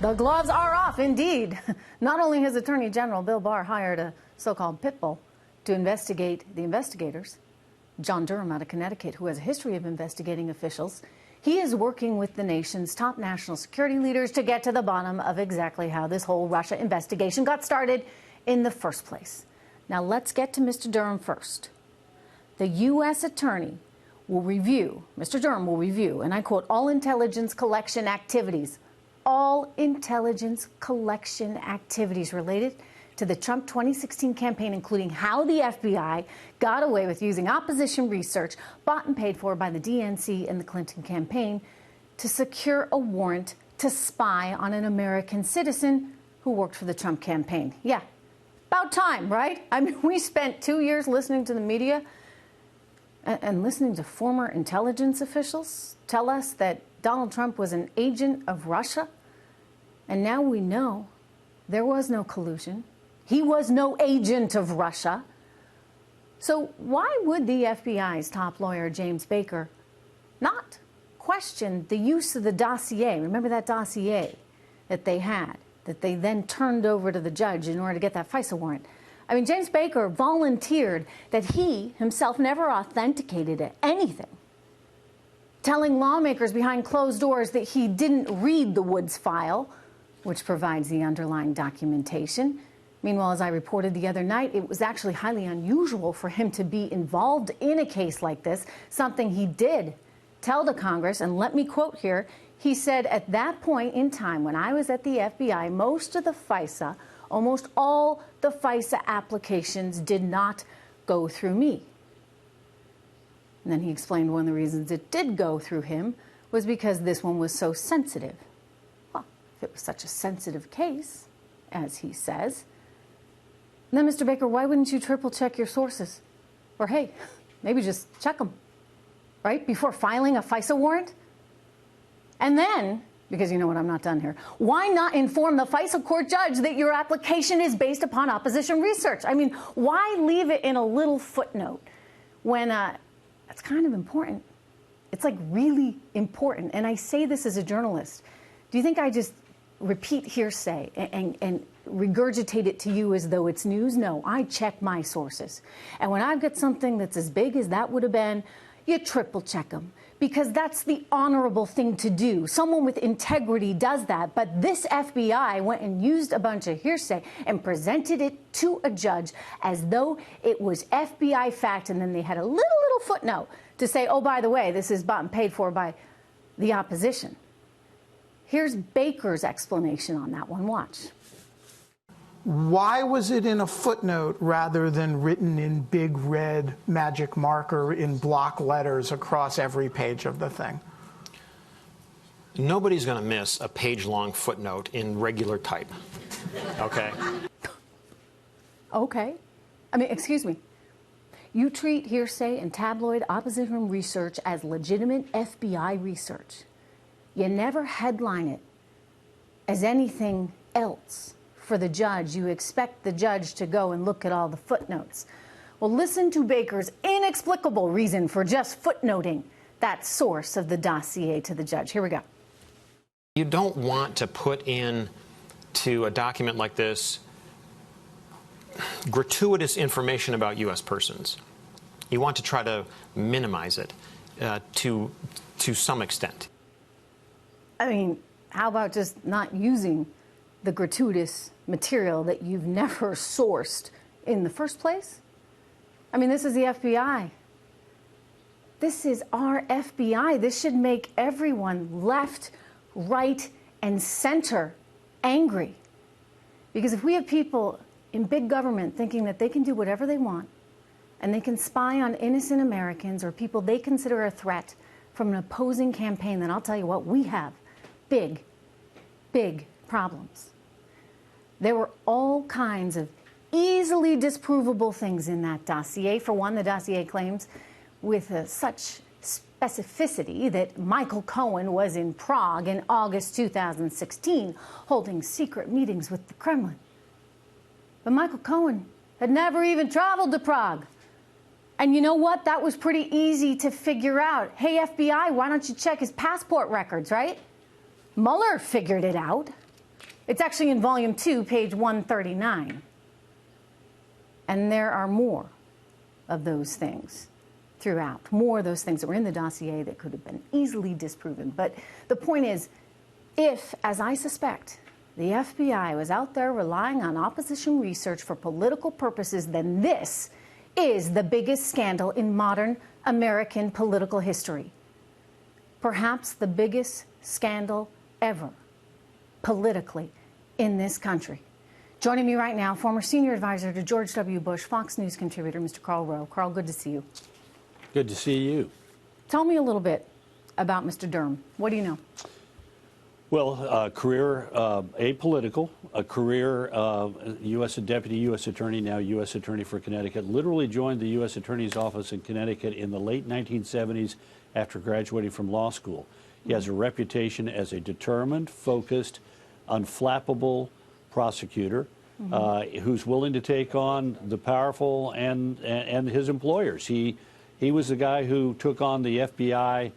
The gloves are off, indeed. Not only has Attorney General Bill Barr hired a so-called pit bull to investigate the investigators, John Durham out of Connecticut, who has a history of investigating officials, he is working with the nation's top national security leaders to get to the bottom of exactly how this whole Russia investigation got started in the first place. Now let's get to Mr. Durham first. The U.S. attorney will review, Mr. Durham will review, and I quote, all intelligence collection activities related to the Trump 2016 campaign, including how the FBI got away with using opposition research bought and paid for by the DNC and the Clinton campaign to secure a warrant to spy on an American citizen who worked for the Trump campaign. Yeah, about time, right? I mean, we spent 2 years listening to the media and listening to former intelligence officials tell us that Donald Trump was an agent of Russia. And now we know there was no collusion. He was no agent of Russia. So why would the FBI's top lawyer, James Baker, not question the use of the dossier? Remember that dossier that they had, that they then turned over to the judge in order to get that FISA warrant? I mean, James Baker volunteered that he himself never authenticated anything, telling lawmakers behind closed doors that he didn't read the Woods file, which provides the underlying documentation. Meanwhile, as I reported the other night, it was actually highly unusual for him to be involved in a case like this, something he did tell to Congress. And let me quote here. He said, at that point in time, when I was at the FBI, most of the FISA, almost all the FISA applications did not go through me. And then he explained one of the reasons it did go through him was because this one was so sensitive. Well, if it was such a sensitive case, as he says, then, Mr. Baker, why wouldn't you triple check your sources? Or, hey, maybe just check them, right, before filing a FISA warrant? And then, because you know what, I'm not done here, why not inform the FISA court judge that your application is based upon opposition research? I mean, why leave it in a little footnote when that's kind of important? It's like really important. And I say this as a journalist. Do you think I just repeat hearsay and regurgitate it to you as though it's news? No, I check my sources. And when I've got something that's as big as that would have been, you triple check them, because that's the honorable thing to do. Someone with integrity does that. But this FBI went and used a bunch of hearsay and presented it to a judge as though it was FBI fact. And then they had a little footnote to say, oh, by the way, this is bought and paid for by the opposition. Here's Baker's explanation on that one. Watch. Why was it in a footnote rather than written in big red magic marker in block letters across every page of the thing? Nobody's going to miss a page-long footnote in regular type. Okay? Okay. I mean, excuse me. You treat hearsay and tabloid opposition research as legitimate FBI research. You never headline it as anything else for the judge. You expect the judge to go and look at all the footnotes. Well, listen to Baker's inexplicable reason for just footnoting that source of the dossier to the judge. Here we go. You don't want to put in to a document like this gratuitous information about U.S. persons. You want to try to minimize it to some extent. I mean, how about just not using the gratuitous material that you've never sourced in the first place? I mean, this is the FBI. This is our FBI. This should make everyone left, right, and center angry. Because if we have people in big government thinking that they can do whatever they want and they can spy on innocent Americans or people they consider a threat from an opposing campaign, then I'll tell you what, we have big, big problems. There were all kinds of easily disprovable things in that dossier. For one, the dossier claims with such specificity that Michael Cohen was in Prague in August 2016 holding secret meetings with the Kremlin. But Michael Cohen had never even traveled to Prague. And you know what? That was pretty easy to figure out. Hey, FBI, why don't you check his passport records, right? Mueller figured it out. It's actually in Volume 2, page 139. And there are more of those things throughout, more of those things that were in the dossier that could have been easily disproven. But the point is, if, as I suspect, the FBI was out there relying on opposition research for political purposes, then this is the biggest scandal in modern American political history. Perhaps the biggest scandal ever, politically, in this country. Joining me right now, former senior advisor to George W. Bush, Fox News contributor, Mr. Karl Rove. Karl, good to see you. Good to see you. Tell me a little bit about Mr. Durham. What do you know? Well, career apolitical, a career U.S. Deputy U.S. Attorney, now U.S. Attorney for Connecticut, literally joined the U.S. Attorney's Office in Connecticut in the late 1970s after graduating from law school. He has a reputation as a determined, focused, unflappable prosecutor who's willing to take on the powerful and his employers. He was the guy who took on the FBI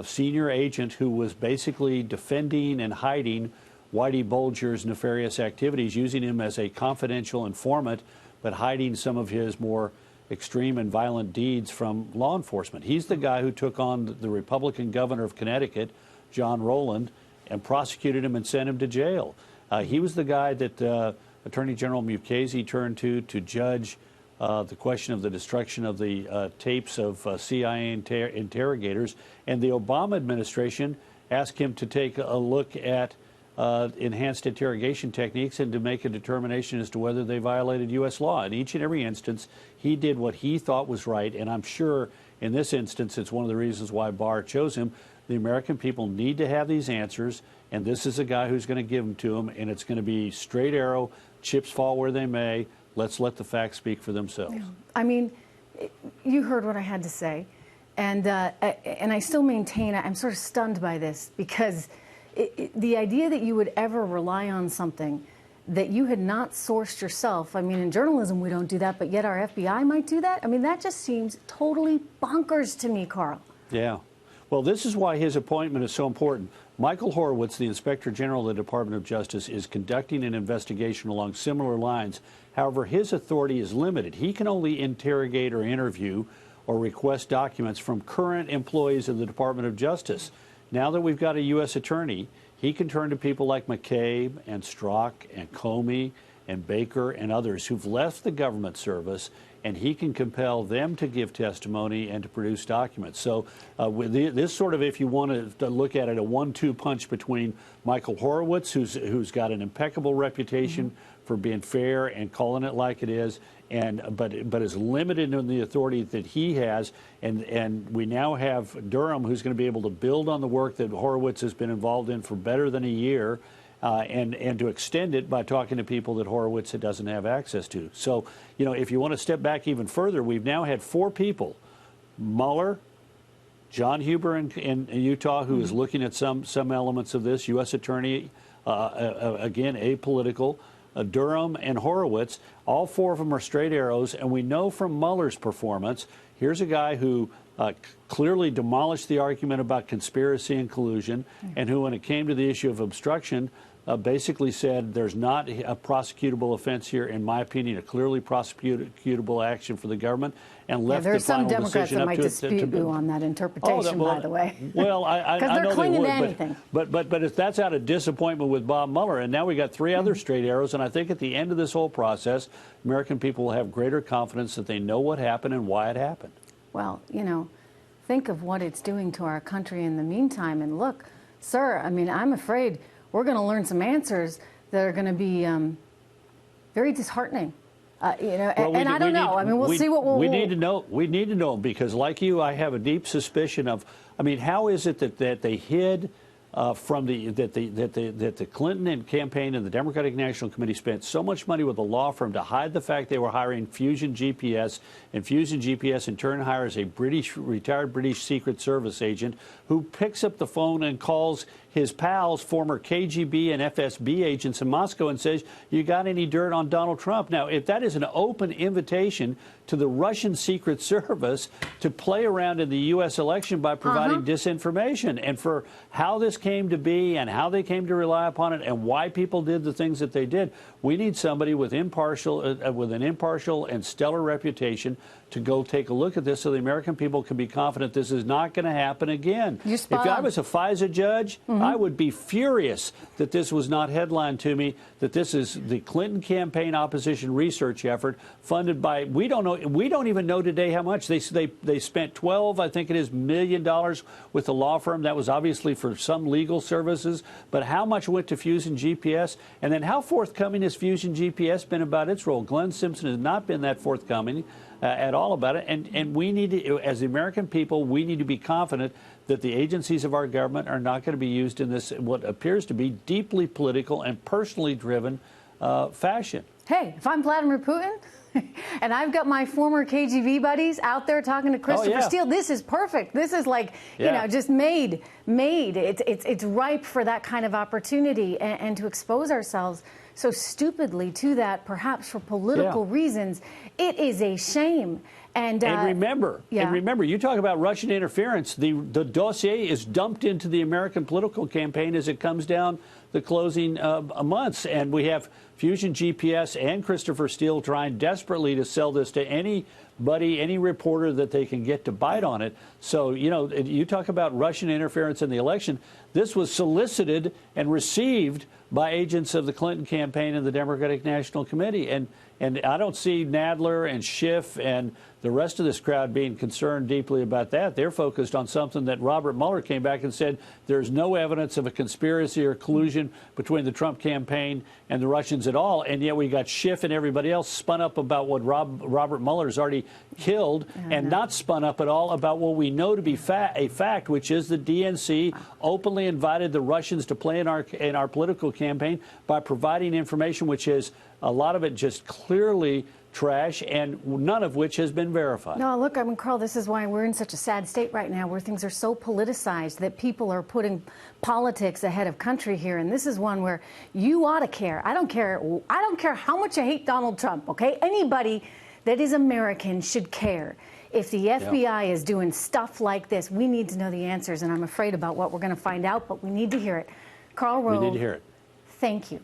senior agent who was basically defending and hiding Whitey Bulger's nefarious activities, using him as a confidential informant, but hiding some of his more extreme and violent deeds from law enforcement. He's the guy who took on the Republican governor of Connecticut, John Rowland, and prosecuted him and sent him to jail. He was the guy that Attorney General Mukasey turned to judge the question of the destruction of the tapes of CIA interrogators, and the Obama administration asked him to take a look at enhanced interrogation techniques and to make a determination as to whether they violated U.S. law. In each and every instance, he did what he thought was right, and I'm sure in this instance it's one of the reasons why Barr chose him. The American people need to have these answers, and this is a guy who's going to give them to them, and it's going to be straight arrow, chips fall where they may. Let's let the facts speak for themselves. Yeah. I mean, you heard what I had to say, and I still maintain I'm sort of stunned by this, because the idea that you would ever rely on something that you had not sourced yourself. I mean, in journalism we don't do that, but yet our FBI might do that. I mean, that just seems totally bonkers to me, Karl. Yeah. Well, this is why his appointment is so important. Michael Horowitz, the Inspector General of the Department of Justice, is conducting an investigation along similar lines. However, his authority is limited. He can only interrogate or interview or request documents from current employees of the Department of Justice. Now that we've got a U.S. attorney, he can turn to people like McCabe and Strzok and Comey and Baker and others who've left the government service, and he can compel them to give testimony and to produce documents. So with this sort of, if you want to look at it, a 1-2 punch between Michael Horowitz, who's got an impeccable reputation for being fair and calling it like it is, but is limited in the authority that he has, and we now have Durham, who's going to be able to build on the work that Horowitz has been involved in for better than a year, and to extend it by talking to people that Horowitz doesn't have access to. So, you know, if you want to step back even further, we've now had 4 people: Mueller, John Huber in Utah, who is looking at some elements of this, U.S. Attorney, again, apolitical, Durham and Horowitz. All 4 of them are straight arrows, and we know from Mueller's performance, here's a guy who clearly demolished the argument about conspiracy and collusion, and who, when it came to the issue of obstruction, basically said there's not a prosecutable offense here, in my opinion, a clearly prosecutable action for the government, and left the final decision up to... There are some Democrats that might dispute you on that interpretation, by the way. Well, I know they're clinging to anything. But if that's out of disappointment with Bob Mueller, and now we got 3 other straight arrows, and I think at the end of this whole process, American people will have greater confidence that they know what happened and why it happened. Well, you know, think of what it's doing to our country in the meantime, and look, sir, I mean, I'm afraid we're going to learn some answers that are going to be very disheartening. You know, and I don't know. I mean, we'll see what we need to know. We need to know, because, like you, I have a deep suspicion of. I mean, how is it that they hid from that the Clinton campaign and the Democratic National Committee spent so much money with a law firm to hide the fact they were hiring Fusion GPS, and Fusion GPS in turn hires a retired British Secret Service agent who picks up the phone and calls his pals, former KGB and FSB agents in Moscow, and says, you got any dirt on Donald Trump? Now, if that is an open invitation to the Russian Secret Service to play around in the U.S. election by providing disinformation, and for how this came to be and how they came to rely upon it and why people did the things that they did, we need somebody with an impartial and stellar reputation to go take a look at this so the American people can be confident this is not going to happen again. If I was a FISA judge, I would be furious that this was not headlined to me, that this is the Clinton campaign opposition research effort funded by, we don't even know today how much. They spent $12, I think it is, $million with the law firm. That was obviously for some legal services. But how much went to Fusion GPS? And then how forthcoming has Fusion GPS been about its role? Glenn Simpson has not been that forthcoming at all about it. And we need to, as the American people, we need to be confident that the agencies of our government are not going to be used in this, what appears to be deeply political and personally driven fashion. Hey, if I'm Vladimir Putin and I've got my former KGB buddies out there talking to Christopher Steele, this is perfect. This is like, you know, just made. It's ripe for that kind of opportunity and to expose ourselves so stupidly to that, perhaps for political reasons. It is a shame. And remember, you talk about Russian interference. The dossier is dumped into the American political campaign as it comes down the closing months. And we have Fusion GPS and Christopher Steele trying desperately to sell this to anybody, any reporter that they can get to bite on it. So, you know, you talk about Russian interference in the election. This was solicited and received by agents of the Clinton campaign and the Democratic National Committee. And I don't see Nadler and Schiff and the rest of this crowd being concerned deeply about that. They're focused on something that Robert Mueller came back and said there's no evidence of a conspiracy or collusion between the Trump campaign and the Russians at all. And yet we got Schiff and everybody else spun up about what Robert Mueller's already killed and not spun up at all about what we know to be a fact, which is the DNC openly invited the Russians to play in our political campaign by providing information which is a lot of it just clearly trash, and none of which has been verified. No, look, I mean, Karl, this is why we're in such a sad state right now, where things are so politicized that people are putting politics ahead of country here. And this is one where you ought to care. I don't care how much I hate Donald Trump, okay? Anybody that is American should care. If the FBI is doing stuff like this, we need to know the answers, and I'm afraid about what we're going to find out, but we need to hear it. Karl Rove, we need to hear it. Thank you.